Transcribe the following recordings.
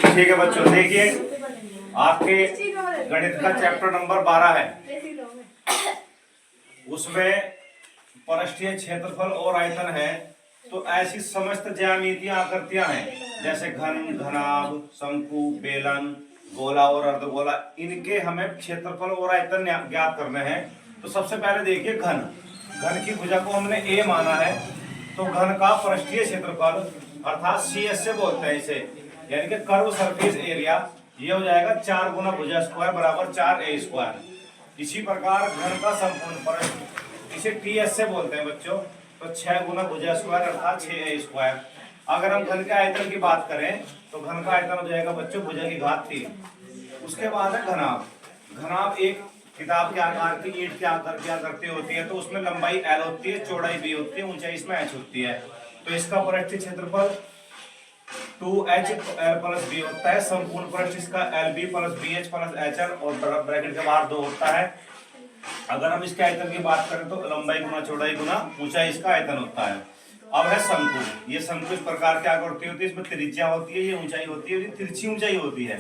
ठीक है बच्चों, देखिए आपके गणित का चैप्टर नंबर 12 है, उसमें पृष्ठीय क्षेत्रफल और आयतन है। तो ऐसी समस्त ज्यामितीय आकृतियां हैं जैसे घन, घनाभ, शंकु, बेलन, गोला और अर्धगोला, इनके हमें क्षेत्रफल और आयतन ज्ञात करने हैं। तो सबसे पहले देखिए घन। घन की भुजा को हमने ए माना है, तो घन का पृष्ठीय क्षेत्रफल अर्थात CS से बोलते हैं इसे, यानी कि कर्व सरफेस एरिया, ये हो जाएगा 4 गुना भुजा स्क्वायर बराबर 4A स्क्वायर। इसी प्रकार घन का संपूर्ण पृष्ठ इसे TS से बोलते हैं बच्चों, तो 6 गुना भुजा स्क्वायर अर्थात 6A स्क्वायर। अगर हम घन के आयतन की बात करें तो घन का आयतन हो जाएगा बच्चों भुजा की घात 3। उसके बाद है घनाभ। घनाभ एक किताब के आकार की ईंट के आकार की आकृति होती है, तो उसमें लंबाई L होती है, चौड़ाई B होती है, ऊंचाई इसमें H होती है। तो इसका पृष्ठीय क्षेत्रफल 2HL प्लस B होता है। संपूर्ण पृष्ठ इसका LB plus BH plus HL और ब्रैकेट के बाहर 2 होता है। अगर हम इसके आयतन की बात करें तो लंबाई गुना चौड़ाई गुना ऊंचाई इसका आयतन होता है। अब है शंकु। ये शंकु इस प्रकार की आकृति होती है, इसमें त्रिज्या होती है, ये ऊंचाई होती है, ये तिरछी ऊंचाई होती है।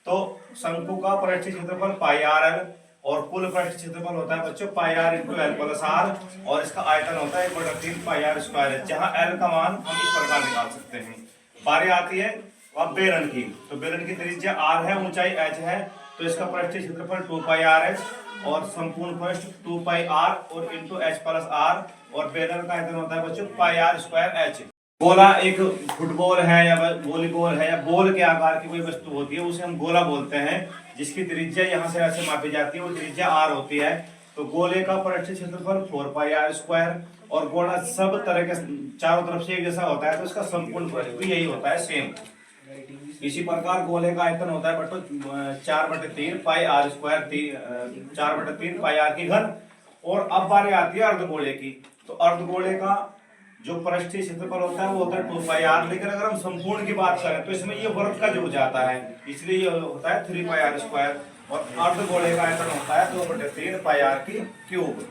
तो शंकु का पृष्ठीय क्षेत्रफल πRL और कुल पृष्ठीय क्षेत्रफल होता है बच्चों πR × L प्लस R, और इसका आयतन होता है 1/3 πR स्क्वायर, जहां L का मान हम इस प्रकार निकाल सकते हैं। बारी आती है अब बेलन की। तो बेलन की त्रिज्या R है, ऊंचाई H है, तो इसका पृष्ठीय क्षेत्रफल 2πRH और संपूर्ण पृष्ठ 2πR और इंटू H प्लस R, और बेलन का आयतन होता है बच्चों πR स्क्वायर H। गोला एक फुटबॉल है या वॉलीबॉल है या बॉल के आकार की कोई वस्तु होती है, उसे हम गोला बोलते हैं, जिसकी त्रिज्या यहाँ से ऐसे मापी जाती है, वो त्रिज्या R होती है। तो गोले का पृष्ठीय क्षेत्रफल 4πR स्क्वायर, और गोला सब तरह के चारों तरफ से एक जैसा होता है, तो इसका संपूर्ण पृष्ठ भी यही होता है, सेम। इसी प्रकार गोले का आयतन होता है बच्चों 4/3 πR स्क्वायर, 4/3 πR की घन। और अब बारी आती है अर्धगोले की। तो अर्धगोले का जो पृष्ठीय क्षेत्रफल होता है वो होता है 2πR, लेकिन अगर हम संपूर्ण की बात करें तो इसमें ये वर्ग का जुड़ जाता है, इसलिए ये होता है 3πR स्क्वायर, और अर्धगोले का आयतन होता है 2/3 πR की क्यूब।